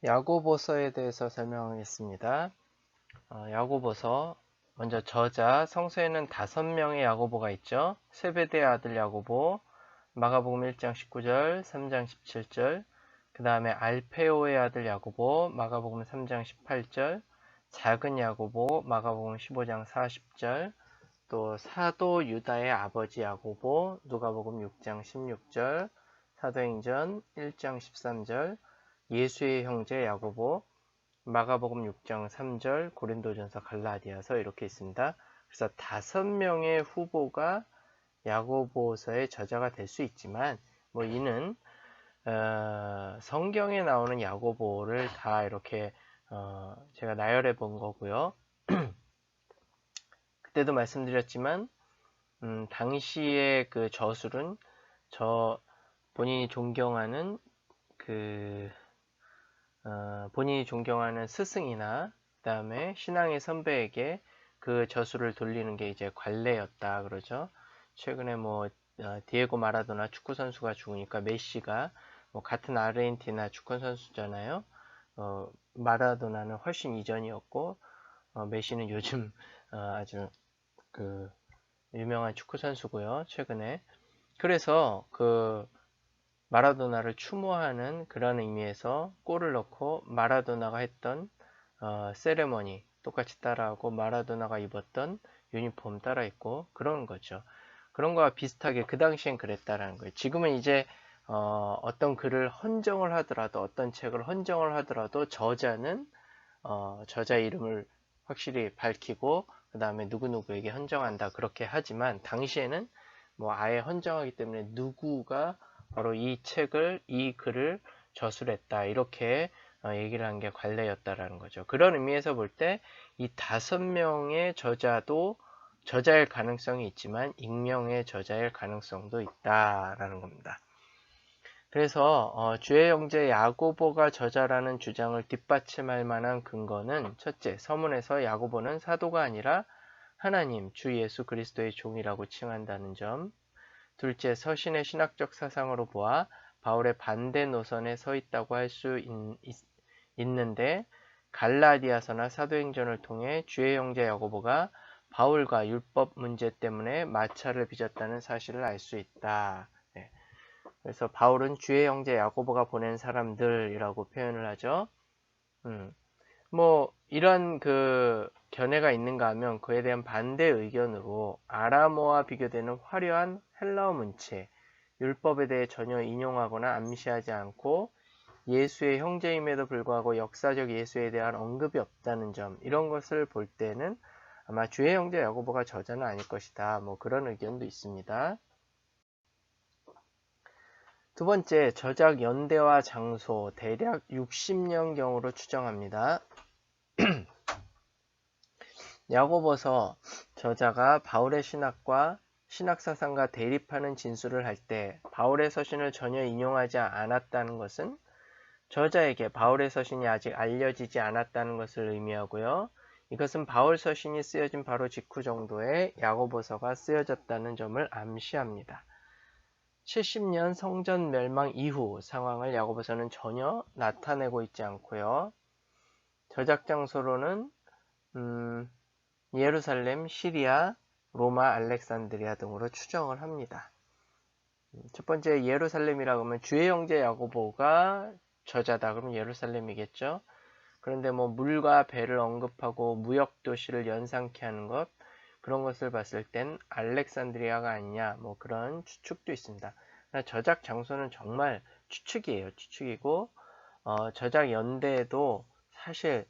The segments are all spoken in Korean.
야고보서에 대해서 설명하겠습니다. 야고보서 먼저 저자 성서에는 5명의 야고보가 있죠. 세베대의 아들 야고보, 마가복음 1장 19절, 3장 17절, 그 다음에 알페오의 아들 야고보, 마가복음 3장 18절, 작은 야고보, 마가복음 15장 40절, 또 사도 유다의 아버지 야고보, 누가복음 6장 16절, 사도행전 1장 13절, 예수의 형제 야고보, 마가복음 6장 3절, 고린도전서 갈라디아서 이렇게 있습니다. 그래서 5명의 후보가 야고보서의 저자가 될 수 있지만 이는 성경에 나오는 야고보를 다 이렇게 제가 나열해 본 거고요. 그때도 말씀드렸지만 당시의 그 저술은 본인이 존경하는 본인이 존경하는 스승이나 그 다음에 신앙의 선배에게 그 저수를 돌리는 게 이제 관례였다 그러죠. 최근에 디에고 마라도나 축구 선수가 죽으니까 메시가 같은 아르헨티나 축구 선수잖아요. 마라도나는 훨씬 이전이었고 메시는 요즘 아주 그 유명한 축구 선수고요. 최근에 그래서 마라도나를 추모하는 그런 의미에서 골을 넣고 마라도나가 했던 세레머니 똑같이 따라하고 마라도나가 입었던 유니폼 따라 입고 그런 거죠. 그런 거와 비슷하게 그 당시엔 그랬다라는 거예요. 지금은 이제 어떤 글을 헌정을 하더라도 어떤 책을 헌정을 하더라도 저자는 저자 이름을 확실히 밝히고 그 다음에 누구누구에게 헌정한다 그렇게 하지만 당시에는 아예 헌정하기 때문에 누구가 바로 이 글을 저술했다 이렇게 얘기를 한 게 관례였다라는 거죠. 그런 의미에서 볼 때 이 5명의 저자도 저자일 가능성이 있지만 익명의 저자일 가능성도 있다라는 겁니다. 그래서 주의 형제 야고보가 저자라는 주장을 뒷받침할 만한 근거는 첫째, 서문에서 야고보는 사도가 아니라 하나님, 주 예수 그리스도의 종이라고 칭한다는 점. 둘째, 서신의 신학적 사상으로 보아 바울의 반대 노선에 서 있다고 할 수 있는데 갈라디아서나 사도행전을 통해 주의 형제 야고보가 바울과 율법 문제 때문에 마찰을 빚었다는 사실을 알 수 있다. 네. 그래서 바울은 주의 형제 야고보가 보낸 사람들이라고 표현을 하죠. 이런 견해가 있는가 하면 그에 대한 반대 의견으로 아람어와 비교되는 화려한 헬라어 문체, 율법에 대해 전혀 인용하거나 암시하지 않고 예수의 형제임에도 불구하고 역사적 예수에 대한 언급이 없다는 점, 이런 것을 볼 때는 아마 주의 형제 야고보가 저자는 아닐 것이다. 그런 의견도 있습니다. 두 번째, 저작 연대와 장소 대략 60년경으로 추정합니다. 야고보서 저자가 바울의 신학과 신학사상과 대립하는 진술을 할 때 바울의 서신을 전혀 인용하지 않았다는 것은 저자에게 바울의 서신이 아직 알려지지 않았다는 것을 의미하고요. 이것은 바울 서신이 쓰여진 바로 직후 정도에 야고보서가 쓰여졌다는 점을 암시합니다. 70년 성전 멸망 이후 상황을 야고보서는 전혀 나타내고 있지 않고요. 저작 장소로는 예루살렘, 시리아, 로마, 알렉산드리아 등으로 추정을 합니다. 첫 번째 예루살렘이라고 하면 주의 형제 야고보가 저자다 그러면 예루살렘이겠죠. 그런데 물과 배를 언급하고 무역 도시를 연상케 하는 것, 그런 것을 봤을 땐 알렉산드리아가 아니냐 그런 추측도 있습니다. 저작 장소는 정말 추측이에요. 추측이고 저작 연대에도 사실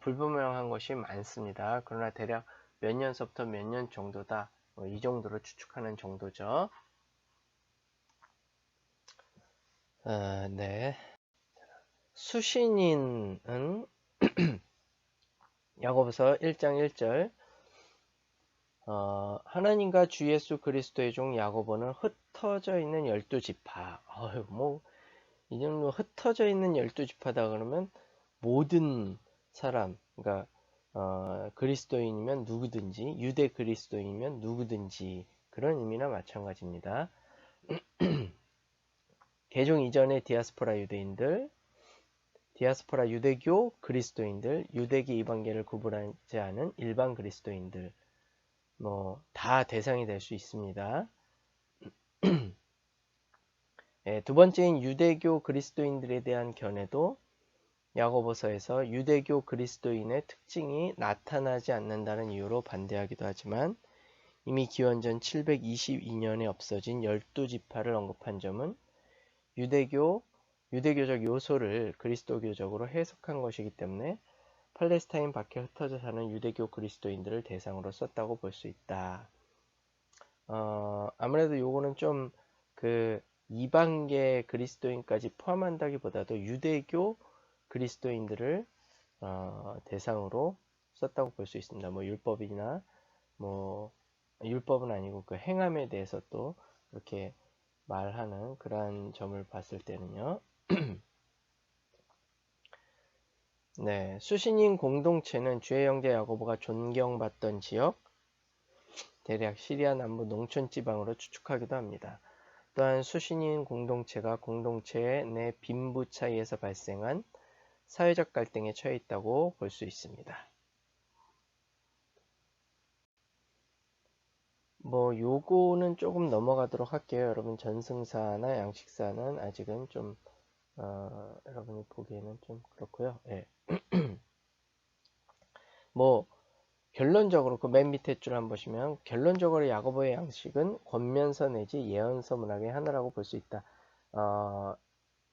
불분명한 것이 많습니다. 그러나 대략 몇 년서부터 몇 년 정도다 이 정도로 추측하는 정도죠. 네. 수신인은 야고보서 1장 1절 하나님과 주 예수 그리스도의 종 야고보는 흩어져 있는 12지파. 이 정도 흩어져 있는 12지파다 그러면 모든 사람, 그러니까 그리스도인이면 누구든지, 유대 그리스도인이면 누구든지 그런 의미나 마찬가지입니다. 개종 이전의 디아스포라 유대인들, 디아스포라 유대교 그리스도인들, 유대계 이방계를 구분하지 않은 일반 그리스도인들, 뭐 다 대상이 될 수 있습니다. 예, 두 번째인 유대교 그리스도인들에 대한 견해도 야고보서에서 유대교 그리스도인의 특징이 나타나지 않는다는 이유로 반대하기도 하지만 이미 기원전 722년에 없어진 12지파를 언급한 점은 유대교적 요소를 그리스도교적으로 해석한 것이기 때문에 팔레스타인 밖에 흩어져 사는 유대교 그리스도인들을 대상으로 썼다고 볼 수 있다. 아무래도 요거는 좀 그 이방계 그리스도인까지 포함한다기보다도 유대교 그리스도인들을 대상으로 썼다고 볼 수 있습니다. 뭐 율법이나 뭐 율법은 아니고 그 행함에 대해서 또 이렇게 말하는 그러한 점을 봤을 때는요. 네, 수신인 공동체는 주의 형제 야고보가 존경받던 지역, 대략 시리아 남부 농촌 지방으로 추측하기도 합니다. 또한 수신인 공동체가 공동체 내 빈부 차이에서 발생한 사회적 갈등에 처해 있다고 볼 수 있습니다. 뭐 요거는 조금 넘어가도록 할게요. 여러분 전승사나 양식사는 아직은 좀 여러분이 보기에는 좀 그렇고요. 예. 뭐 결론적으로 그 맨 밑에 줄 한번 보시면 결론적으로 야고보의 양식은 권면서 내지 예언서 문학의 하나라고 볼 수 있다.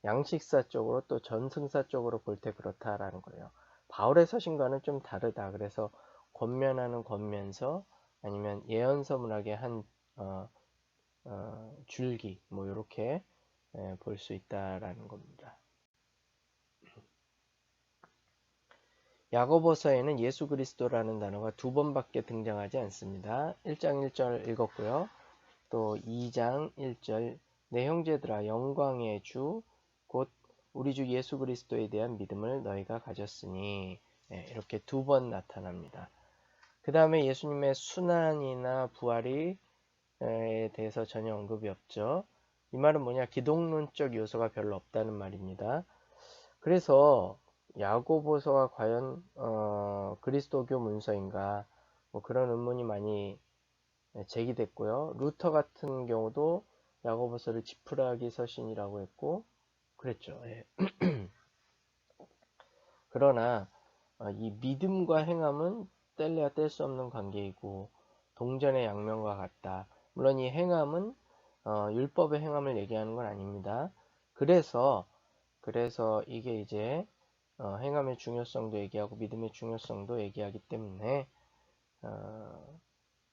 양식사 쪽으로 또 전승사 쪽으로 볼 때 그렇다라는 거예요. 바울의 서신과는 좀 다르다. 그래서 권면하는 권면서 아니면 예언서 문학의 한 줄기 뭐 이렇게 볼 수 있다라는 겁니다. 야고보서에는 예수 그리스도라는 단어가 두 번밖에 등장하지 않습니다. 1장 1절 읽었고요. 또 2장 1절 내 형제들아 영광의 주 곧 우리 주 예수 그리스도에 대한 믿음을 너희가 가졌으니 이렇게 두 번 나타납니다. 그 다음에 예수님의 순환이나 부활에 대해서 전혀 언급이 없죠. 이 말은 뭐냐? 기독론적 요소가 별로 없다는 말입니다. 그래서 야고보서가 과연 그리스도교 문서인가 뭐 그런 의문이 많이 제기됐고요. 루터 같은 경우도 야고보서를 지푸라기 서신이라고 했고 그랬죠. 예. 그러나 이 믿음과 행함은 뗄래야 뗄 수 없는 관계이고 동전의 양면과 같다. 물론 이 행함은 율법의 행함을 얘기하는 건 아닙니다. 그래서 이게 이제 행함의 중요성도 얘기하고 믿음의 중요성도 얘기하기 때문에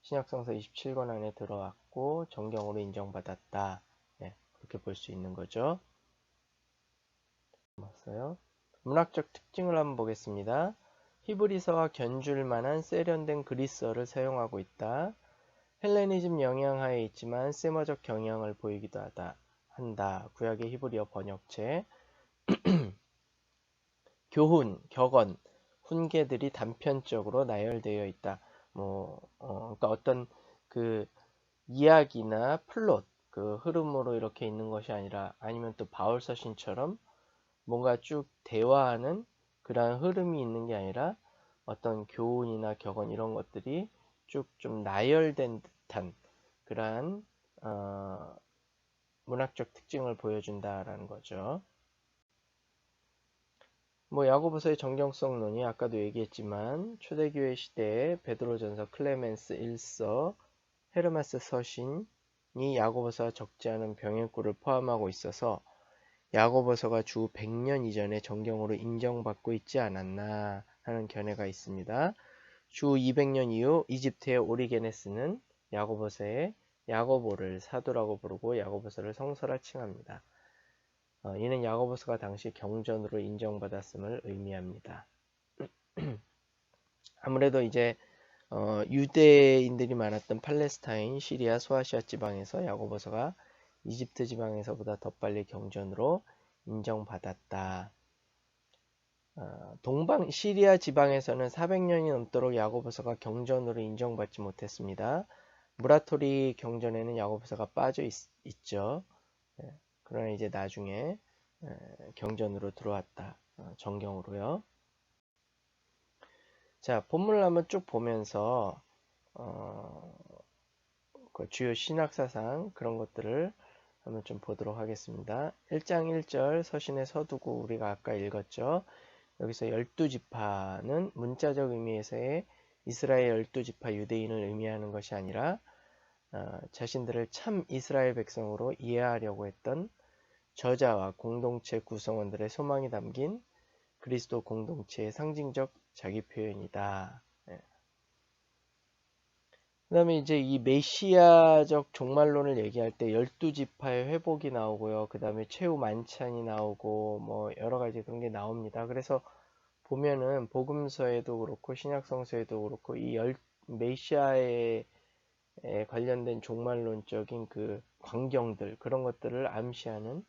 신약성서 27권 안에 들어왔고 정경으로 인정받았다. 네, 그렇게 볼 수 있는 거죠. 맞어요. 문학적 특징을 한번 보겠습니다. 히브리서와 견줄 만한 세련된 그리스어를 사용하고 있다. 헬레니즘 영향하에 있지만 세머적 경향을 보이기도 한다. 구약의 히브리어 번역체. 교훈, 격언, 훈계들이 단편적으로 나열되어 있다. 그러니까 어떤 그 이야기나 플롯, 그 흐름으로 이렇게 있는 것이 아니라 아니면 또 바울 서신처럼 뭔가 쭉 대화하는 그러한 흐름이 있는 게 아니라 어떤 교훈이나 격언 이런 것들이 쭉 좀 나열된 듯한 그러한 문학적 특징을 보여준다라는 거죠. 뭐 야고보서의 정경성론이 아까도 얘기했지만 초대교회 시대에 베드로전서, 클레멘스 1서, 헤르마스 서신이 야고보서와 적지 않은 병행구를 포함하고 있어서 야고보서가 주 100년 이전에 정경으로 인정받고 있지 않았나 하는 견해가 있습니다. 주 200년 이후 이집트의 오리게네스는 야고보서에 야고보를 사도라고 부르고 야고보서를 성서라 칭합니다. 이는 야고보서가 당시 경전으로 인정받았음을 의미합니다. 아무래도 이제 유대인들이 많았던 팔레스타인, 시리아, 소아시아 지방에서 야고보서가 이집트 지방에서보다 더 빨리 경전으로 인정받았다. 동방 시리아 지방에서는 400년이 넘도록 야고보서가 경전으로 인정받지 못했습니다. 무라토리 경전에는 야고보서가 빠져 있죠. 그러나 이제 나중에 경전으로 들어왔다. 정경으로요. 자, 본문을 한번 쭉 보면서 그 주요 신학사상 그런 것들을 한번 좀 보도록 하겠습니다. 1장 1절 서신에 서두고 우리가 아까 읽었죠. 여기서 12지파는 문자적 의미에서의 이스라엘 12지파 유대인을 의미하는 것이 아니라 자신들을 참 이스라엘 백성으로 이해하려고 했던 저자와 공동체 구성원들의 소망이 담긴 그리스도 공동체의 상징적 자기 표현이다. 그 다음에 이제 이 메시아적 종말론을 얘기할 때 12지파의 회복이 나오고요. 그 다음에 최후 만찬이 나오고 뭐 여러 가지 그런 게 나옵니다. 그래서 보면은 복음서에도 그렇고 신약성서에도 그렇고 이 메시아에 관련된 종말론적인 그 광경들 그런 것들을 암시하는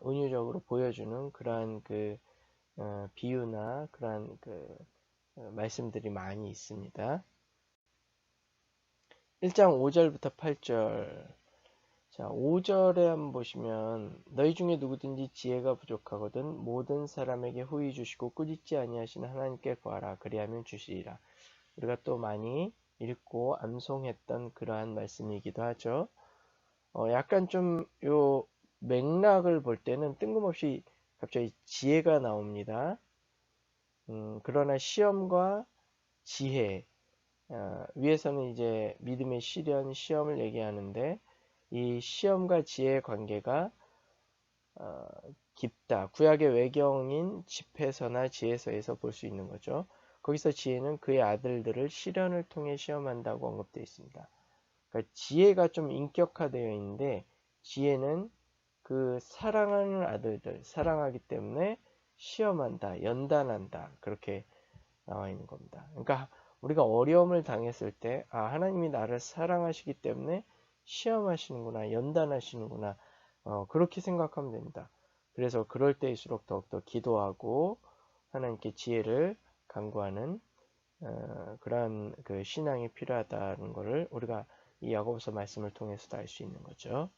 은유적으로 보여주는 그러한 그 비유나 그러한 그 말씀들이 많이 있습니다. 1장 5절부터 8절. 자, 5절에 한번 보시면 너희 중에 누구든지 지혜가 부족하거든 모든 사람에게 후히 주시고 꾸짖지 아니하시는 하나님께 구하라 그리하면 주시리라. 우리가 또 많이 읽고 암송했던 그러한 말씀이기도 하죠. 약간 좀 요 맥락을 볼 때는 뜬금없이 갑자기 지혜가 나옵니다. 그러나 시험과 지혜, 위에서는 이제 믿음의 시련, 시험을 얘기하는데 이 시험과 지혜의 관계가 깊다. 구약의 외경인 집회서나 지혜서에서 볼 수 있는 거죠. 거기서 지혜는 그의 아들들을 시련을 통해 시험한다고 언급되어 있습니다. 그러니까 지혜가 좀 인격화되어 있는데 지혜는 그 사랑하는 아들들, 사랑하기 때문에 시험한다, 연단한다 그렇게 나와 있는 겁니다. 그러니까 우리가 어려움을 당했을 때 하나님이 나를 사랑하시기 때문에 시험하시는구나, 연단하시는구나 그렇게 생각하면 됩니다. 그래서 그럴 때일수록 더욱더 기도하고 하나님께 지혜를 간구하는 그러한 그 신앙이 필요하다는 것을 우리가 이 야고보서 말씀을 통해서도 알 수 있는 거죠.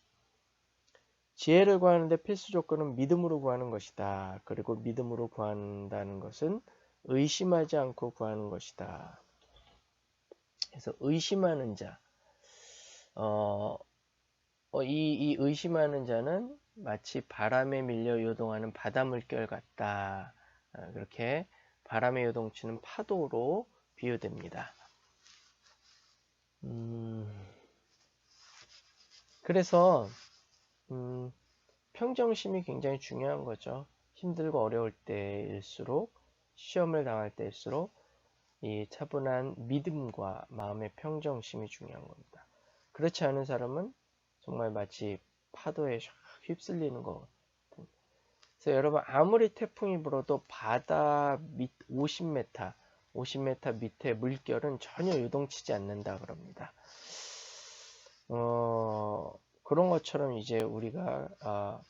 지혜를 구하는데 필수 조건은 믿음으로 구하는 것이다. 그리고 믿음으로 구한다는 것은 의심하지 않고 구하는 것이다. 그래서 의심하는 자, 이 의심하는 자는 마치 바람에 밀려 요동하는 바다 물결 같다. 그렇게 바람에 요동치는 파도로 비유됩니다. 그래서 평정심이 굉장히 중요한 거죠. 힘들고 어려울 때일수록 시험을 당할 때일수록 이 차분한 믿음과 마음의 평정심이 중요한 겁니다. 그렇지 않은 사람은 정말 마치 파도에 휩쓸리는 것 같은. 그래서 여러분 아무리 태풍이 불어도 바다 밑 50m 밑에 물결은 전혀 요동치지 않는다 그럽니다. 그런 것처럼 이제 우리가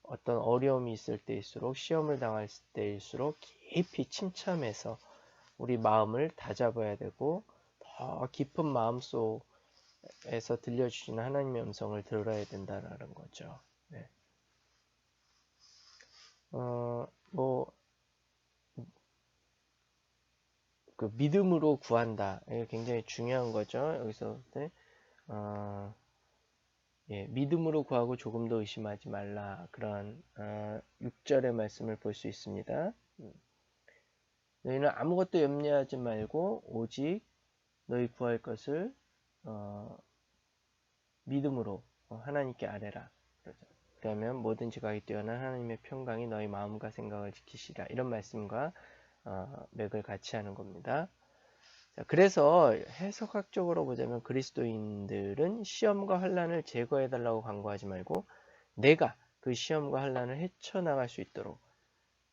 어떤 어려움이 있을 때일수록 시험을 당할 때일수록 깊이 침참해서 우리 마음을 다잡아야 되고 더 깊은 마음속에서 들려주시는 하나님의 음성을 들어야 된다는 거죠. 네. 그 믿음으로 구한다. 이게 굉장히 중요한 거죠. 여기서 예, 믿음으로 구하고 조금 더 의심하지 말라. 그런 6절의 말씀을 볼 수 있습니다. 너희는 아무것도 염려하지 말고 오직 너희 구할 것을 믿음으로 하나님께 아뢰라. 그러죠. 그러면 뭐든지 가기 뛰어난 하나님의 평강이 너희 마음과 생각을 지키시라. 이런 말씀과 맥을 같이 하는 겁니다. 자, 그래서 해석학적으로 보자면 그리스도인들은 시험과 환난을 제거해달라고 간구하지 말고 내가 그 시험과 환난을 헤쳐나갈 수 있도록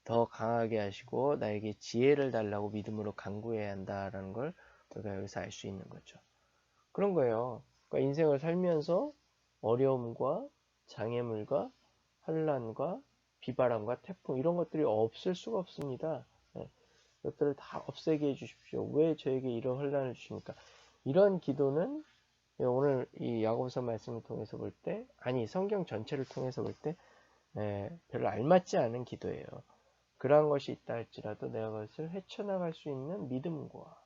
더 강하게 하시고 나에게 지혜를 달라고 믿음으로 간구해야 한다라는 걸 우리가 여기서 알 수 있는 거죠. 그런 거예요. 그러니까 인생을 살면서 어려움과 장애물과 환난과 비바람과 태풍 이런 것들이 없을 수가 없습니다. 네. 이것들을 다 없애게 해주십시오. 왜 저에게 이런 환난을 주십니까? 이런 기도는 오늘 이 야고보서 말씀을 통해서 볼 때, 아니 성경 전체를 통해서 볼 때 별로 알맞지 않은 기도예요. 그러한 것이 있다 할지라도 내가 그것을 헤쳐나갈 수 있는 믿음과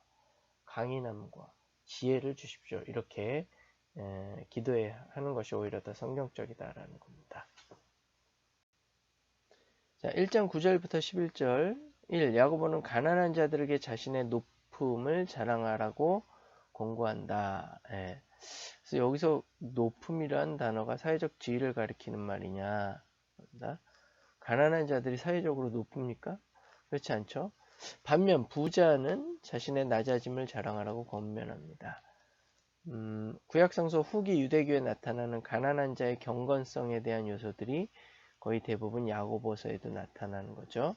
강인함과 지혜를 주십시오. 이렇게 기도하는 것이 오히려 더 성경적이다라는 겁니다. 자, 1장 9절부터 11절 1. 야고보는 가난한 자들에게 자신의 높음을 자랑하라고 권고한다. 그래서 여기서 높음이란 단어가 사회적 지위를 가리키는 말이냐? 가난한 자들이 사회적으로 높습니까? 그렇지 않죠? 반면 부자는 자신의 낮아짐을 자랑하라고 권면합니다. 구약성서 후기 유대교에 나타나는 가난한 자의 경건성에 대한 요소들이 거의 대부분 야고보서에도 나타나는 거죠.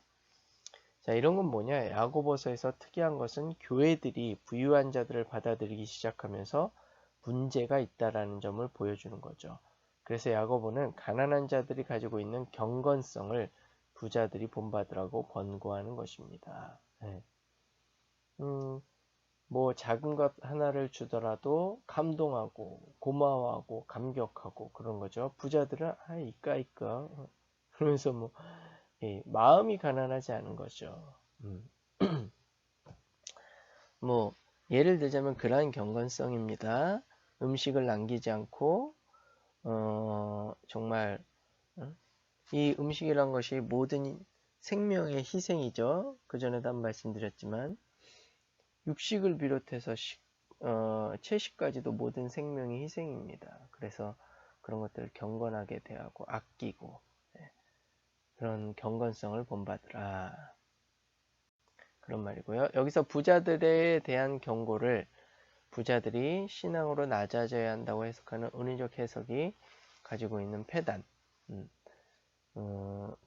자, 이런 건 뭐냐? 야고보서에서 특이한 것은 교회들이 부유한 자들을 받아들이기 시작하면서 문제가 있다라는 점을 보여주는 거죠. 그래서 야고보는 가난한 자들이 가지고 있는 경건성을 부자들이 본받으라고 권고하는 것입니다. 뭐 작은 것 하나를 주더라도 감동하고 고마워하고 감격하고 그런 거죠. 부자들은 이까 그러면서 뭐 마음이 가난하지 않은 거죠. 뭐 예를 들자면 그러한 경건성입니다. 음식을 남기지 않고 정말 이 음식이란 것이 모든 생명의 희생이죠. 그 전에도 한 말씀드렸지만 육식을 비롯해서 채식까지도 모든 생명의 희생입니다. 그래서 그런 것들을 경건하게 대하고 아끼고 그런 경건성을 본받으라. 그런 말이고요. 여기서 부자들에 대한 경고를 부자들이 신앙으로 낮아져야 한다고 해석하는 은유적 해석이 가지고 있는 패단.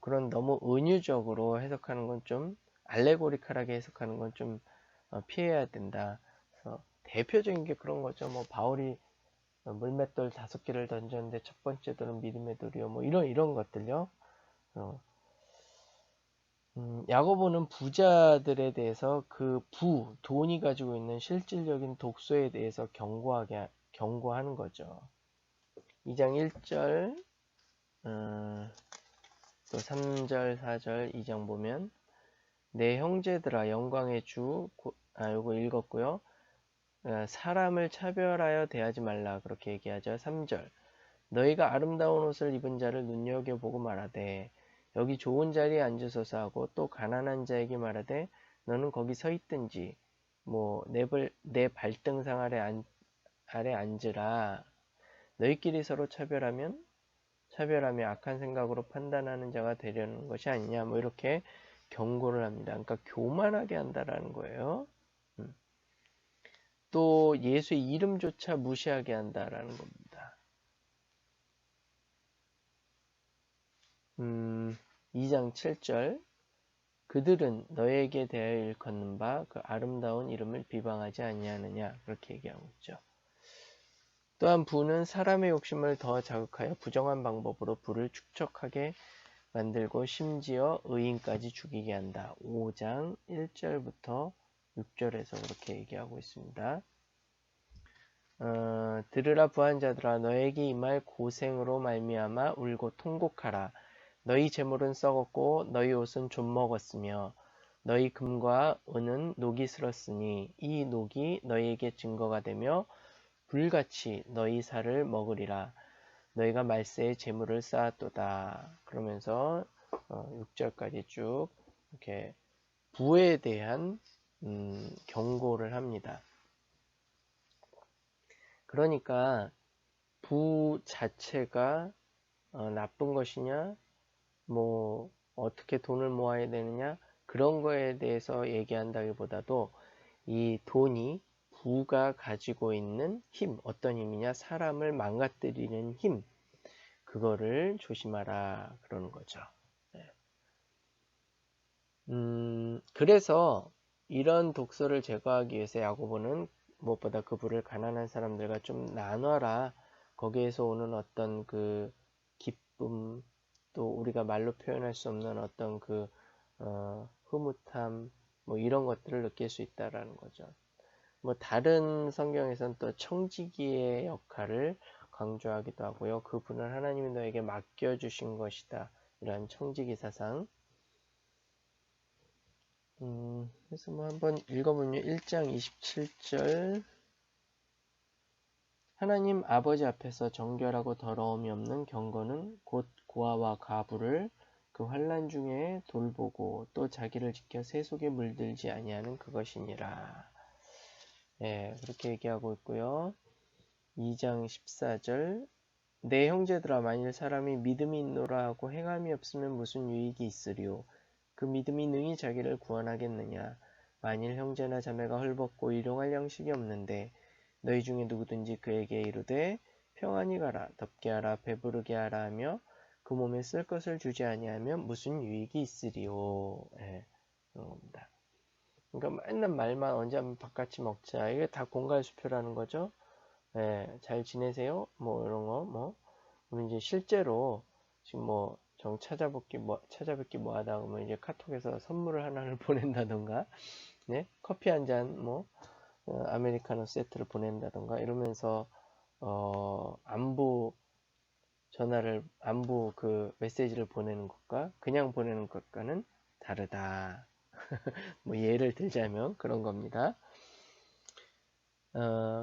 그런 너무 은유적으로 해석하는 건 좀 알레고리컬하게 해석하는 건 좀 피해야 된다. 그래서 대표적인 게 그런 거죠. 뭐 바울이 물맷돌 5개를 던졌는데 첫 번째 돌은 믿음의 돌이요. 뭐 이런 것들요. 야고보는 부자들에 대해서 돈이 가지고 있는 실질적인 독소에 대해서 경고하는 거죠. 2장 1절, 또 3절, 4절, 2장 보면 내 형제들아 영광의 주, 요거 읽었고요. 사람을 차별하여 대하지 말라 그렇게 얘기하죠. 3절 너희가 아름다운 옷을 입은 자를 눈여겨보고 말하되 여기 좋은 자리에 앉으소서 하고 또 가난한 자에게 말하되 너는 거기 서 있든지 뭐 내 발등상 아래 앉으라. 너희끼리 서로 차별하며 악한 생각으로 판단하는 자가 되려는 것이 아니냐. 뭐 이렇게 경고를 합니다. 그러니까 교만하게 한다라는 거예요. 또 예수의 이름조차 무시하게 한다라는 겁니다. 2장 7절 그들은 너에게 대하여 일컫는 바 그 아름다운 이름을 비방하지 아니하느냐 그렇게 얘기하고 있죠. 또한 부는 사람의 욕심을 더 자극하여 부정한 방법으로 부를 축적하게 만들고 심지어 의인까지 죽이게 한다. 5장 1절부터 6절에서 그렇게 얘기하고 있습니다. 들으라 부한 자들아 너에게 임할 고생으로 말미암아 울고 통곡하라. 너희 재물은 썩었고 너희 옷은 좀먹었으며 너희 금과 은은 녹이 슬었으니 이 녹이 너희에게 증거가 되며 불같이 너희 살을 먹으리라. 너희가 말세에 재물을 쌓았도다. 그러면서 6절까지 쭉 이렇게 부에 대한 경고를 합니다. 그러니까 부 자체가 나쁜 것이냐, 뭐 어떻게 돈을 모아야 되느냐 그런 거에 대해서 얘기한다기보다도 이 돈이 부가 가지고 있는 힘, 어떤 힘이냐, 사람을 망가뜨리는 힘, 그거를 조심하라 그러는 거죠. 그래서 이런 독소를 제거하기 위해서 야고보는 무엇보다 그 부를 가난한 사람들과 좀 나눠라. 거기에서 오는 어떤 그 기쁨, 또 우리가 말로 표현할 수 없는 어떤 그 흐뭇함, 뭐 이런 것들을 느낄 수 있다라는 거죠. 뭐 다른 성경에서는 또 청지기의 역할을 강조하기도 하고요. 그 분은 하나님이 너에게 맡겨주신 것이다. 이러한 청지기사상. 그래서 뭐 한번 읽어보면 1장 27절 하나님 아버지 앞에서 정결하고 더러움이 없는 경건은 곧 고아와 과부를 그 환난 중에 돌보고 또 자기를 지켜 세속에 물들지 아니하는 그것이니라. 예, 그렇게 얘기하고 있고요. 2장 14절 내 형제들아 만일 사람이 믿음이 있노라 하고 행함이 없으면 무슨 유익이 있으리요. 그 믿음이 능히 자기를 구원하겠느냐. 만일 형제나 자매가 헐벗고 일용할 양식이 없는데 너희 중에 누구든지 그에게 이르되 평안히 가라 덥게 하라 배부르게 하라 하며 그 몸에 쓸 것을 주지 아니하면 무슨 유익이 있으리요. 예, 그런 겁니다. 그러니까 맨날 말만 언제 한번 밥같이 먹자. 이게 다 공갈수표라는 거죠. 예, 잘 지내세요? 뭐 이런 거 뭐 우리 이제 실제로 지금 뭐 정 찾아뵙기 뭐 하다 보면 이제 카톡에서 선물을 하나를 보낸다던가, 네? 커피 한 잔 뭐 아메리카노 세트를 보낸다던가 이러면서 안부 그 메시지를 보내는 것과 그냥 보내는 것과는 다르다. 뭐 예를 들자면 그런 겁니다.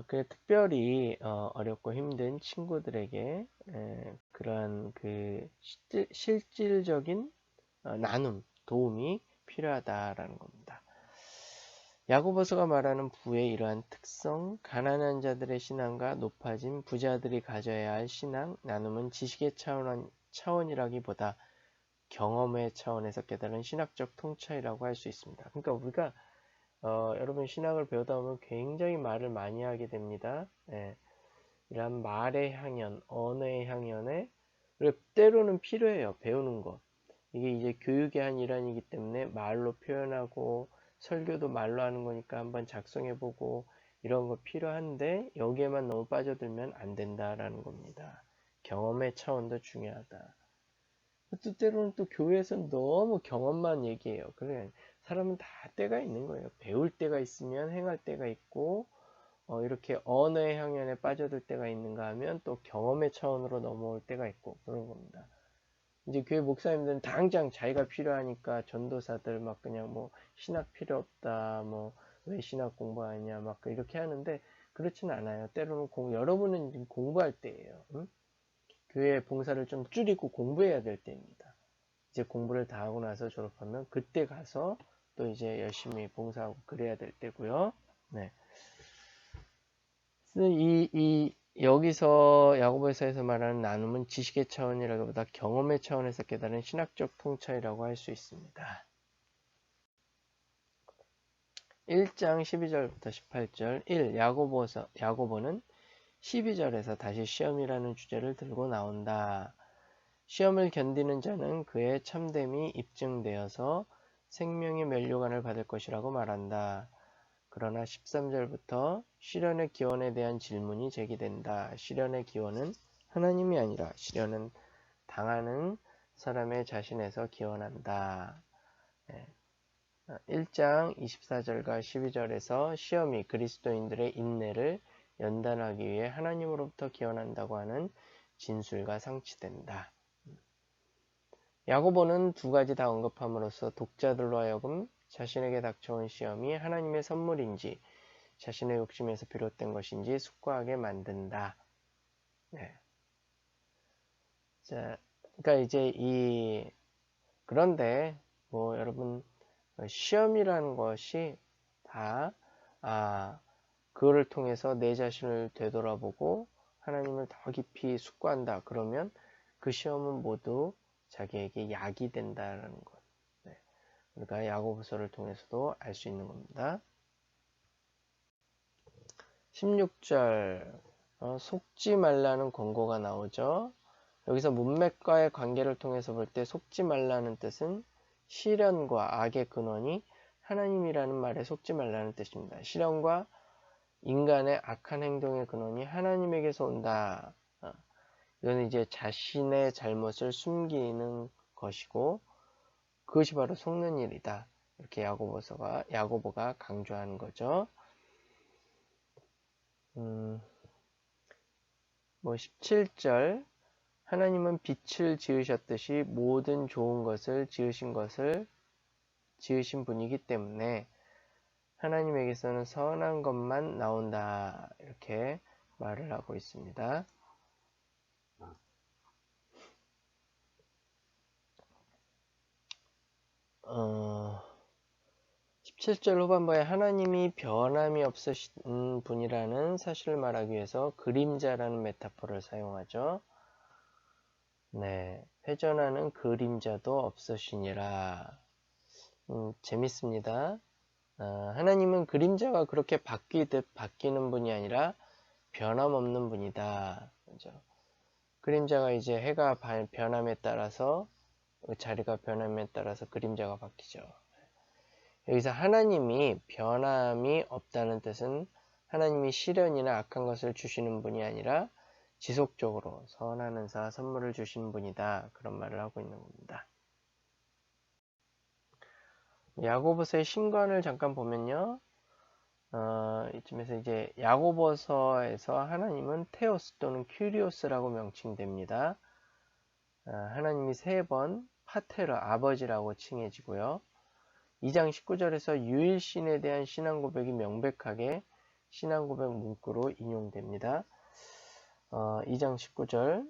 특별히 어렵고 힘든 친구들에게 그러한 그 실질적인 나눔, 도움이 필요하다라는 겁니다. 야고보서가 말하는 부의 이러한 특성, 가난한 자들의 신앙과 높아진 부자들이 가져야 할 신앙, 나눔은 지식의 차원이라기보다 경험의 차원에서 깨달은 신학적 통찰이라고 할 수 있습니다. 그러니까 우리가 여러분 신학을 배우다 보면 굉장히 말을 많이 하게 됩니다. 예, 이런 말의 향연, 언어의 향연에 때로는 필요해요. 배우는 것. 이게 이제 교육의 한 일환이기 때문에 말로 표현하고 설교도 말로 하는 거니까 한번 작성해보고 이런 거 필요한데 여기에만 너무 빠져들면 안 된다라는 겁니다. 경험의 차원도 중요하다. 또 때로는 또 교회에서는 너무 경험만 얘기해요. 그래 사람은 다 때가 있는 거예요. 배울 때가 있으면 행할 때가 있고 이렇게 언어의 향연에 빠져들 때가 있는가 하면 또 경험의 차원으로 넘어올 때가 있고 그런 겁니다. 이제 교회 목사님들은 당장 자기가 필요하니까 전도사들 막 그냥 뭐 신학 필요 없다 뭐 왜 신학 공부하냐 막 이렇게 하는데 그렇지는 않아요. 때로는 여러분은 지금 공부할 때예요. 응? 교회 봉사를 좀 줄이고 공부해야 될 때입니다. 이제 공부를 다 하고 나서 졸업하면 그때 가서 또 이제 열심히 봉사하고 그래야 될 때고요. 네. 여기서 야고보서에서 말하는 나눔은 지식의 차원이라기보다 경험의 차원에서 깨달은 신학적 통찰이라고 할 수 있습니다. 1장 12절부터 18절 1. 야고보는 12절에서 다시 시험이라는 주제를 들고 나온다. 시험을 견디는 자는 그의 참됨이 입증되어서 생명의 면류관을 받을 것이라고 말한다. 그러나 13절부터 시련의 기원에 대한 질문이 제기된다. 시련의 기원은 하나님이 아니라 시련은 당하는 사람의 자신에서 기원한다. 1장 24절과 12절에서 시험이 그리스도인들의 인내를 연단하기 위해 하나님으로부터 기원한다고 하는 진술과 상치된다. 야고보는 두 가지 다 언급함으로써 독자들로 하여금 자신에게 닥쳐온 시험이 하나님의 선물인지 자신의 욕심에서 비롯된 것인지 숙고하게 만든다. 네. 자, 그러니까 이제 그런데 뭐 여러분 시험이라는 것이 다 그거를 통해서 내 자신을 되돌아보고 하나님을 더 깊이 숙고한다. 그러면 그 시험은 모두 자기에게 약이 된다는 것. 네. 우리가 야고보서를 통해서도 알 수 있는 겁니다. 16절 속지 말라는 권고가 나오죠. 여기서 문맥과의 관계를 통해서 볼 때 속지 말라는 뜻은 시련과 악의 근원이 하나님이라는 말에 속지 말라는 뜻입니다. 시련과 인간의 악한 행동의 근원이 하나님에게서 온다. 이거는 이제 자신의 잘못을 숨기는 것이고 그것이 바로 속는 일이다. 이렇게 야고보가 강조하는 거죠. 뭐 17절 하나님은 빛을 지으셨듯이 모든 좋은 것을 지으신 분이기 때문에 하나님에게서는 선한 것만 나온다. 이렇게 말을 하고 있습니다. 17절 후반부에 하나님이 변함이 없으신 분이라는 사실을 말하기 위해서 그림자라는 메타포를 사용하죠. 네, 회전하는 그림자도 없으시니라. 재밌습니다. 하나님은 그림자가 그렇게 바뀌듯 바뀌는 분이 아니라 변함없는 분이다. 그죠? 그림자가 이제 해가 변함에 따라서 자리가 변함에 따라서 그림자가 바뀌죠. 여기서 하나님이 변함이 없다는 뜻은 하나님이 시련이나 악한 것을 주시는 분이 아니라 지속적으로 선한 은사 선물을 주시는 분이다. 그런 말을 하고 있는 겁니다. 야고보서의 신관을 잠깐 보면요. 이쯤에서 이제 야고보서에서 하나님은 테오스 또는 큐리오스라고 명칭됩니다. 하나님이 3번 파테르 아버지라고 칭해지고요. 2장 19절에서 유일신에 대한 신앙 고백이 명백하게 신앙 고백 문구로 인용됩니다. 2장 19절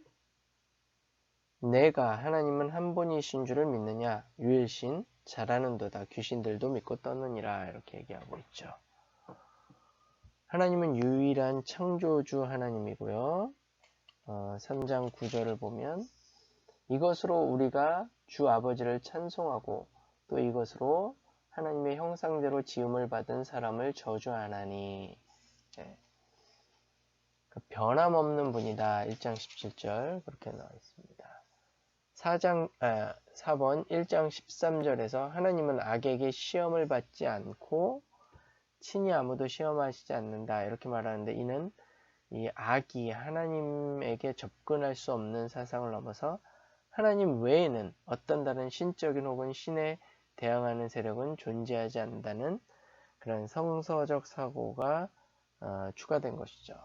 내가 하나님은 한 분이신 줄을 믿느냐 유일신 잘하는도다 귀신들도 믿고 떠느니라 이렇게 얘기하고 있죠. 하나님은 유일한 창조주 하나님이고요. 3장 9절을 보면 이것으로 우리가 주 아버지를 찬송하고 또 이것으로 하나님의 형상대로 지음을 받은 사람을 저주하나니. 네. 변함없는 분이다. 1장 17절 그렇게 나와 있습니다. 4번 1장 13절에서 하나님은 악에게 시험을 받지 않고 친히 아무도 시험하시지 않는다. 이렇게 말하는데 이는 이 악이 하나님에게 접근할 수 없는 사상을 넘어서 하나님 외에는 어떤 다른 신적인 혹은 신에 대항하는 세력은 존재하지 않는다는 그런 성서적 사고가 추가된 것이죠.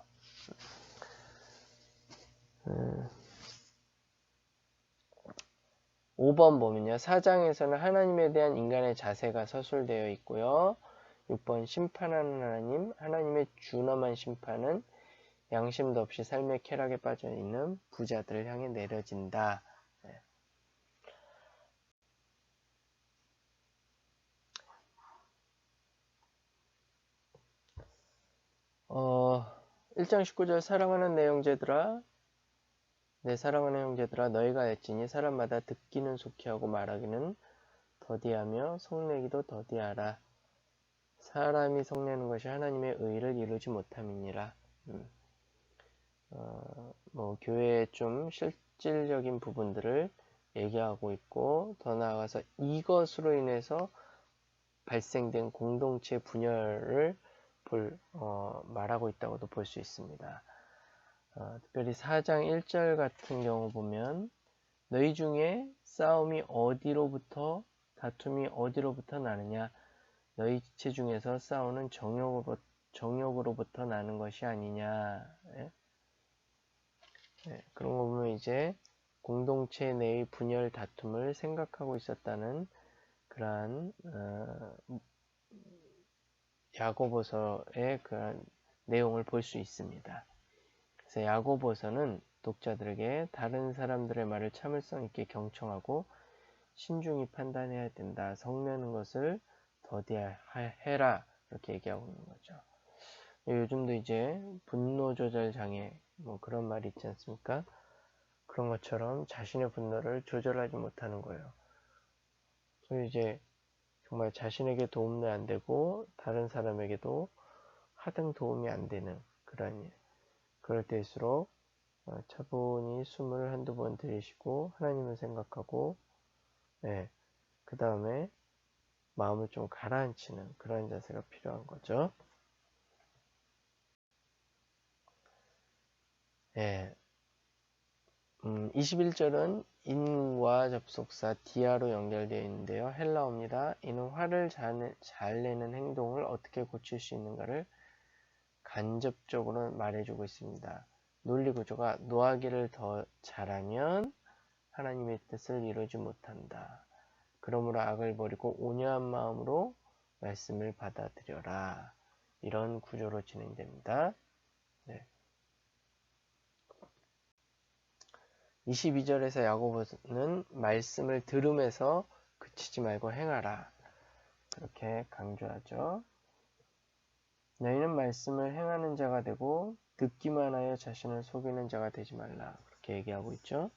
5번 보면요. 4장에서는 하나님에 대한 인간의 자세가 서술되어 있고요. 6번 심판하는 하나님, 하나님의 준엄한 심판은 양심도 없이 삶의 쾌락에 빠져있는 부자들을 향해 내려진다. 1장 19절 사랑하는 내 형제들아 내 사랑하는 형제들아 너희가 알지니 사람마다 듣기는 속히 하고 말하기는 더디하며 속내기도 더디하라. 사람이 속내는 것이 하나님의 의를 이루지 못함이니라. 교회의 좀 실질적인 부분들을 얘기하고 있고 더 나아가서 이것으로 인해서 발생된 공동체 분열을 말하고 있다고도 볼 수 있습니다. 특별히 4장 1절 같은 경우 보면 너희 중에 다툼이 어디로부터 나느냐 너희 지체 중에서 싸우는 정욕으로부터 나는 것이 아니냐. 그런 거 보면 이제 공동체 내의 분열 다툼을 생각하고 있었다는 그러한 야고보서의 그런 내용을 볼 수 있습니다. 그래서 야고보서는 독자들에게 다른 사람들의 말을 참을성 있게 경청하고 신중히 판단해야 된다. 성내는 것을 더디해라. 이렇게 얘기하고 있는 거죠. 요즘도 이제 분노 조절 장애 그런 말이 있지 않습니까? 그런 것처럼 자신의 분노를 조절하지 못하는 거예요. 그래서 이제 정말 자신에게 도움도 안 되고 다른 사람에게도 하등 도움이 안 되는 그럴 때일수록 차분히 숨을 한두 번 들이쉬고 하나님을 생각하고 그 다음에 마음을 좀 가라앉히는 그런 자세가 필요한 거죠. 21절은 인과 접속사 디아로 연결되어 있는데요. 헬라어입니다. 이는 화를 잘 내는 행동을 어떻게 고칠 수 있는가를 간접적으로 말해주고 있습니다. 논리 구조가 노하기를 더 잘하면 하나님의 뜻을 이루지 못한다. 그러므로 악을 버리고 온유한 마음으로 말씀을 받아들여라. 이런 구조로 진행됩니다. 네. 22절에서 야고보는 말씀을 들음에서 그치지 말고 행하라. 그렇게 강조하죠. 너희는 말씀을 행하는 자가 되고 듣기만 하여 자신을 속이는 자가 되지 말라. 그렇게 얘기하고 있죠.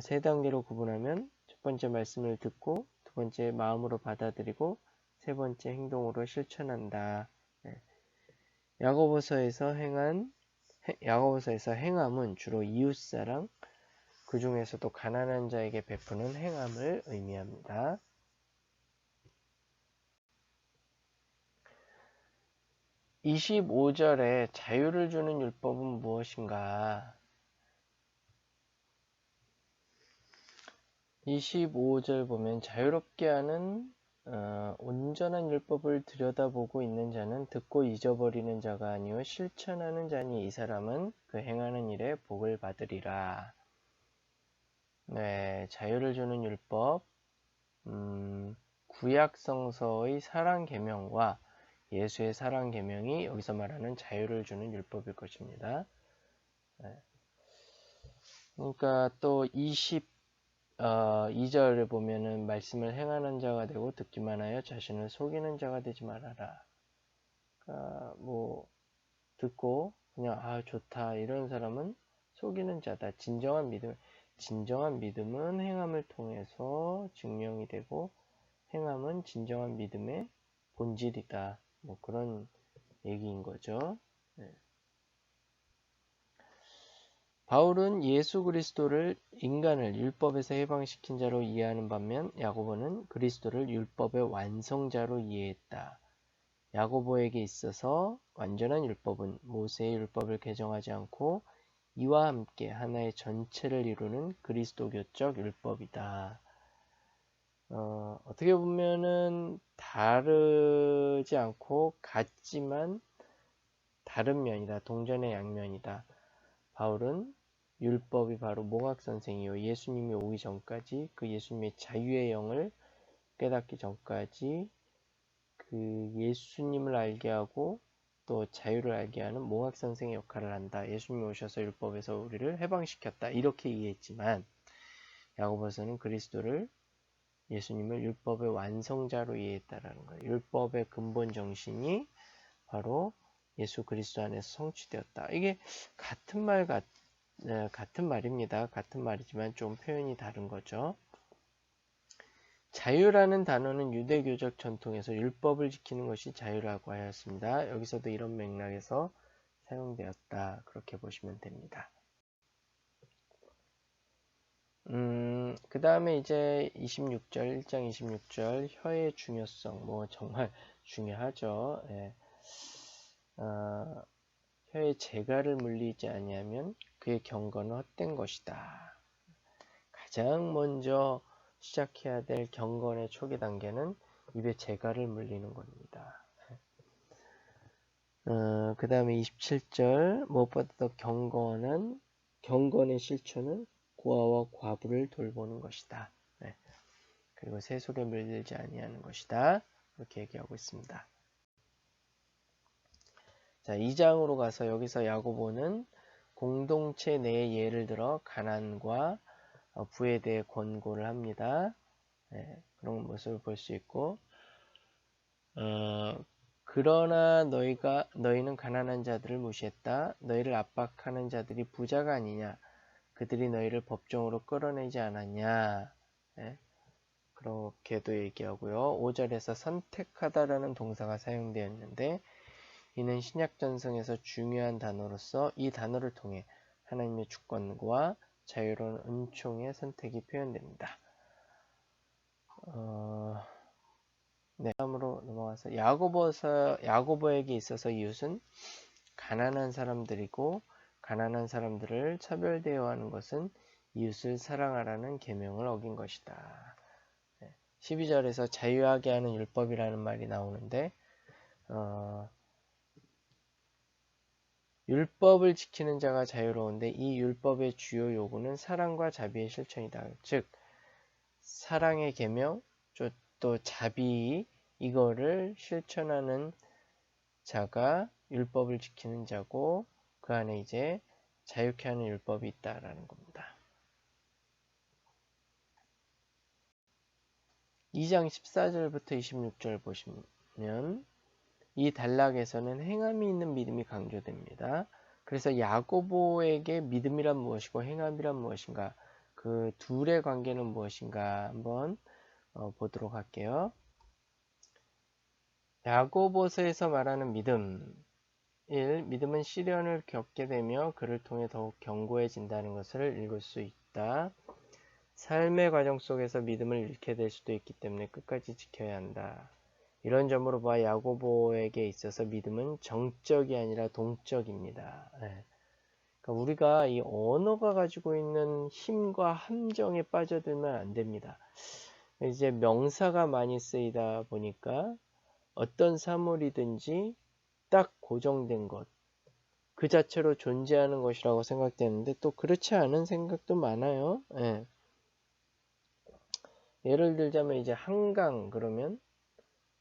세 단계로 구분하면 첫 번째 말씀을 듣고, 두 번째 마음으로 받아들이고, 세 번째 행동으로 실천한다. 네. 야고보서에서 행함은 주로 이웃사랑, 그 중에서도 가난한 자에게 베푸는 행함을 의미합니다. 25절에 자유를 주는 율법은 무엇인가? 25절 보면 자유롭게 하는 온전한 율법을 들여다보고 있는 자는 듣고 잊어버리는 자가 아니요 실천하는 자니 이 사람은 그 행하는 일에 복을 받으리라. 네, 자유를 주는 율법, 구약 성서의 사랑 계명과 예수의 사랑 계명이 여기서 말하는 자유를 주는 율법일 것입니다. 네. 그러니까 또 2절을 보면은 말씀을 행하는 자가 되고 듣기만 하여 자신을 속이는 자가 되지 말아라. 그러니까 뭐 듣고 그냥 좋다 이런 사람은 속이는 자다. 진정한 믿음은 행함을 통해서 증명이 되고 행함은 진정한 믿음의 본질이다. 뭐 그런 얘기인 거죠. 네. 바울은 예수 그리스도를 인간을 율법에서 해방시킨 자로 이해하는 반면 야고보는 그리스도를 율법의 완성자로 이해했다. 야고보에게 있어서 완전한 율법은 모세의 율법을 개정하지 않고 이와 함께 하나의 전체를 이루는 그리스도교적 율법이다. 어떻게 보면은 다르지 않고 같지만 다른 면이다. 동전의 양면이다. 바울은 율법이 바로 몽학선생이요 예수님이 오기 전까지 그 예수님의 자유의 영을 깨닫기 전까지 그 예수님을 알게 하고 또 자유를 알게 하는 몽학선생의 역할을 한다. 예수님이 오셔서 율법에서 우리를 해방시켰다. 이렇게 이해했지만 야고보서는 그리스도를 예수님을 율법의 완성자로 이해했다라는 거예요. 율법의 근본 정신이 바로 예수 그리스도 안에서 성취되었다. 이게 같은 말입니다. 같은 말이지만 좀 표현이 다른 거죠. 자유라는 단어는 유대교적 전통에서 율법을 지키는 것이 자유라고 하였습니다. 여기서도 이런 맥락에서 사용되었다. 그렇게 보시면 됩니다. 그 다음에 이제 26절, 1장 26절, 혀의 중요성, 뭐 정말 중요하죠. 예. 혀의 재갈을 물리지 아니하면 그의 경건은 헛된 것이다. 가장 먼저 시작해야 될 경건의 초기 단계는 입에 재갈을 물리는 겁니다. 그 다음에 27절, 무엇보다도 경건의 실천은 고아와 과부를 돌보는 것이다. 네. 그리고 세속에 물들지 아니하는 것이다. 이렇게 얘기하고 있습니다. 자, 2장으로 가서 여기서 야고보는 공동체 내의 예를 들어 가난과 부에 대해 권고를 합니다. 네, 그런 모습을 볼 수 있고 그러나 너희는 가난한 자들을 무시했다. 너희를 압박하는 자들이 부자가 아니냐. 그들이 너희를 법정으로 끌어내지 않았냐. 네, 그렇게도 얘기하고요. 5절에서 선택하다라는 동사가 사용되었는데 이는 신약전성에서 중요한 단어로서 이 단어를 통해 하나님의 주권과 자유로운 은총의 선택이 표현됩니다. 네, 다음으로 넘어가서 야고보에게 있어서 이웃은 가난한 사람들이고 가난한 사람들을 차별 대우하는 것은 이웃을 사랑하라는 계명을 어긴 것이다. 12절에서 자유하게 하는 율법이라는 말이 나오는데 율법을 지키는 자가 자유로운데 이 율법의 주요 요구는 사랑과 자비의 실천이다. 즉 사랑의 계명, 또 자비 이거를 실천하는 자가 율법을 지키는 자고 그 안에 이제 자유케 하는 율법이 있다라는 겁니다. 2장 14절부터 26절 보시면 이 단락에서는 행함이 있는 믿음이 강조됩니다. 그래서 야고보에게 믿음이란 무엇이고 행함이란 무엇인가, 그 둘의 관계는 무엇인가 한번 보도록 할게요. 야고보서에서 말하는 믿음 1. 믿음은 시련을 겪게 되며 그를 통해 더욱 견고해진다는 것을 읽을 수 있다. 삶의 과정 속에서 믿음을 잃게 될 수도 있기 때문에 끝까지 지켜야 한다. 이런 점으로 봐 야고보에게 있어서 믿음은 정적이 아니라 동적입니다. 그러니까 우리가 이 언어가 가지고 있는 힘과 함정에 빠져들면 안 됩니다. 이제 명사가 많이 쓰이다 보니까 어떤 사물이든지 딱 고정된 것, 그 자체로 존재하는 것이라고 생각되는데 또 그렇지 않은 생각도 많아요. 예를 들자면 이제 한강 그러면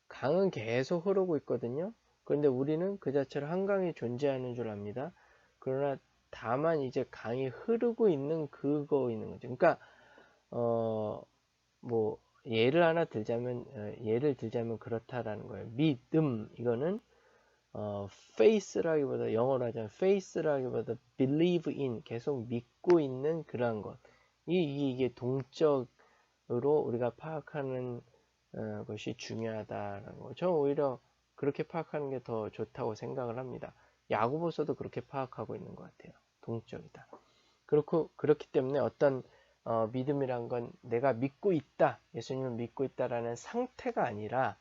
강은 계속 흐르고 있거든요. 그런데 우리는 그 자체로 한강이 존재하는 줄 압니다. 그러나 다만 이제 강이 흐르고 있는 그거 있는 거죠. 그러니까 뭐 예를 들자면 그렇다라는 거예요. 믿음 이거는 faith라기보다 영어로 하자면 faith라기보다 believe in 계속 믿고 있는 그러한 것. 이게 동적으로 우리가 파악하는 것이 중요하다라는 거. 저는 오히려 그렇게 파악하는 게 더 좋다고 생각을 합니다. 야고보서도 그렇게 파악하고 있는 것 같아요. 동적이다. 그렇기 때문에 어떤 믿음이란 건 내가 믿고 있다, 예수님을 믿고 있다라는 상태가 아니라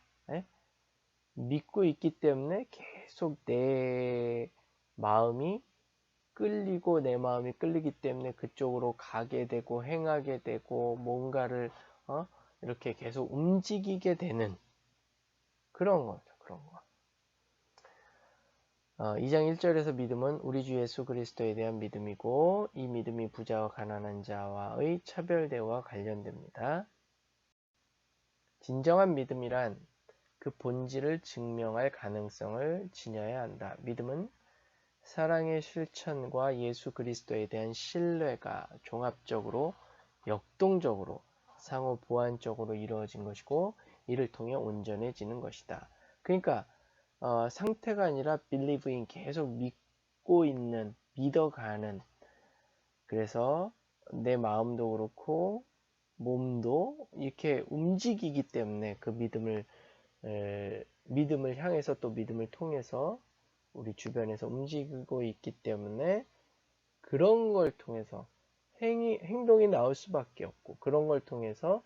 믿고 있기 때문에 계속 내 마음이 끌리고 내 마음이 끌리기 때문에 그쪽으로 가게 되고 행하게 되고 뭔가를 이렇게 계속 움직이게 되는 그런 거죠. 그런 거. 2장 1절에서 믿음은 우리 주 예수 그리스도에 대한 믿음이고 이 믿음이 부자와 가난한 자와의 차별 대우와 관련됩니다. 진정한 믿음이란 그 본질을 증명할 가능성을 지녀야 한다. 믿음은 사랑의 실천과 예수 그리스도에 대한 신뢰가 종합적으로 역동적으로 상호 보완적으로 이루어진 것이고 이를 통해 온전해지는 것이다. 그러니까 상태가 아니라 believe in 계속 믿고 있는 믿어가는 그래서 내 마음도 그렇고 몸도 이렇게 움직이기 때문에 그 믿음을 향해서 또 믿음을 통해서 우리 주변에서 움직이고 있기 때문에 그런 걸 통해서 행동이 나올 수밖에 없고 그런 걸 통해서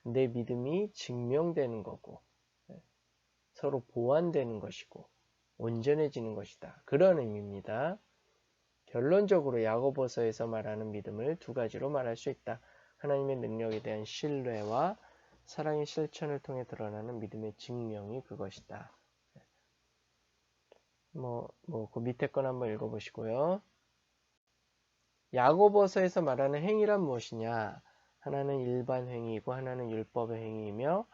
내 믿음이 증명되는 거고 서로 보완되는 것이고 온전해지는 것이다. 그런 의미입니다. 결론적으로 야고보서에서 말하는 믿음을 두 가지로 말할 수 있다. 하나님의 능력에 대한 신뢰와 사랑의 실천을 통해 드러나는 믿음의 증명이 그것이다. 그 밑에 건 한번 읽어보시고요. 야고보서에서 말하는 행위란 무엇이냐? 하나는 일반 행위이고 하나는 율법의 행위이며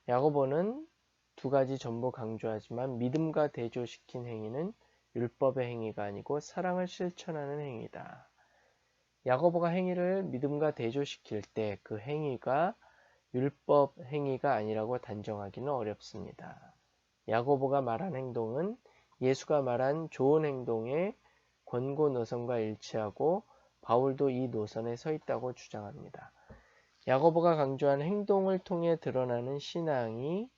야고보는 두 가지 전부 강조하지만 믿음과 대조시킨 행위는 율법의 행위가 아니고 사랑을 실천하는 행위다. 야고보가 행위를 믿음과 대조시킬 때 그 행위가 율법 행위가 아니라고 단정하기는 어렵습니다. 야고보가 말한 행동은 예수가 말한 좋은 행동의 권고 노선과 일치하고 바울도 이 노선에 서 있다고 주장합니다. 야고보가 강조한 행동을 통해 드러나는 신앙이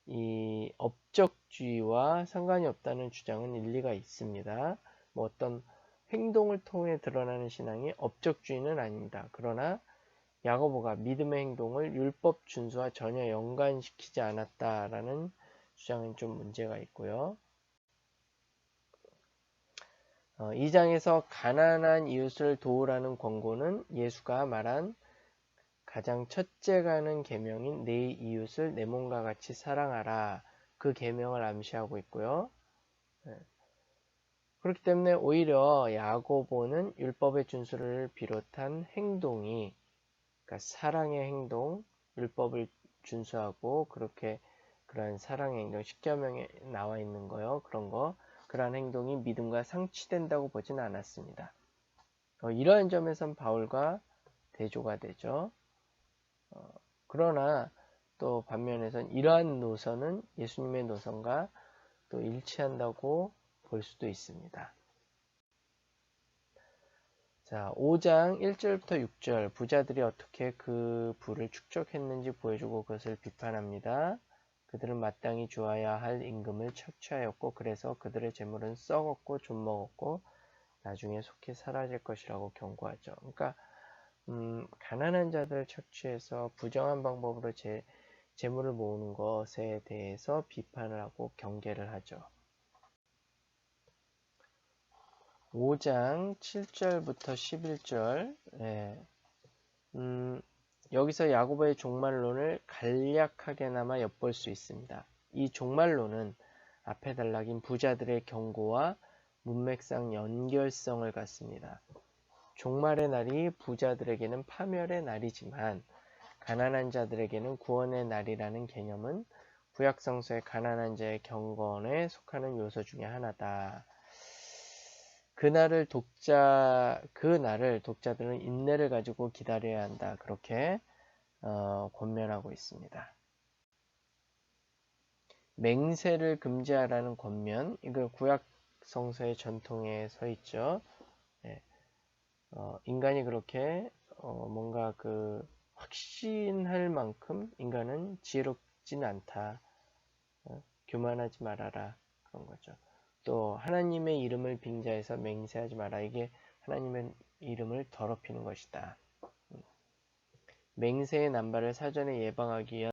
이 업적주의와 상관이 없다는 주장은 일리가 있습니다. 어떤 행동을 통해 드러나는 신앙이 업적주의는 아닙니다. 그러나 야고보가 믿음의 행동을 율법 준수와 전혀 연관시키지 않았다라는 주장은 좀 문제가 있고요. 2장에서 가난한 이웃을 도우라는 권고는 예수가 말한 가장 첫째가 하는 계명인 내 이웃을 내 몸과 같이 사랑하라. 그 계명을 암시하고 있고요. 그렇기 때문에 오히려 야고보는 율법의 준수를 비롯한 행동이, 그러니까 사랑의 행동, 율법을 준수하고 그렇게 그러한 사랑의 행동, 십계명에 나와 있는 거요. 그런 거, 그러한 행동이 믿음과 상치된다고 보진 않았습니다. 이러한 점에선 바울과 대조가 되죠. 그러나 또 반면에선 이러한 노선은 예수님의 노선과 또 일치한다고 볼 수도 있습니다. 자, 5장 1절부터 6절 부자들이 어떻게 그 부를 축적했는지 보여주고 그것을 비판합니다. 그들은 마땅히 주어야 할 임금을 착취하였고 그래서 그들의 재물은 썩었고 좀먹었고 나중에 속히 사라질 것이라고 경고하죠. 그러니까 가난한 자들을 착취해서 부정한 방법으로 재물을 모으는 것에 대해서 비판을 하고 경계를 하죠. 5장 7절부터 11절 여기서 야고보의 종말론을 간략하게나마 엿볼 수 있습니다. 이 종말론은 앞에 단락인 부자들의 경고와 문맥상 연결성을 갖습니다. 종말의 날이 부자들에게는 파멸의 날이지만 가난한 자들에게는 구원의 날이라는 개념은 구약성서의 가난한 자의 경건에 속하는 요소 중에 하나다. 그 날을 독자들은 인내를 가지고 기다려야 한다. 그렇게 권면하고 있습니다. 맹세를 금지하라는 권면, 이거 구약 성서의 전통에 서 있죠. 네. 인간이 그렇게 뭔가 그 확신할 만큼 인간은 지혜롭진 않다. 교만하지 말아라. 그런 거죠. 또 하나님의 이름을 빙자해서 맹세하지 마라. 이게 하나님의 이름을 더럽히는 것이다. 맹세의 남발을 사전에 예방하기 위한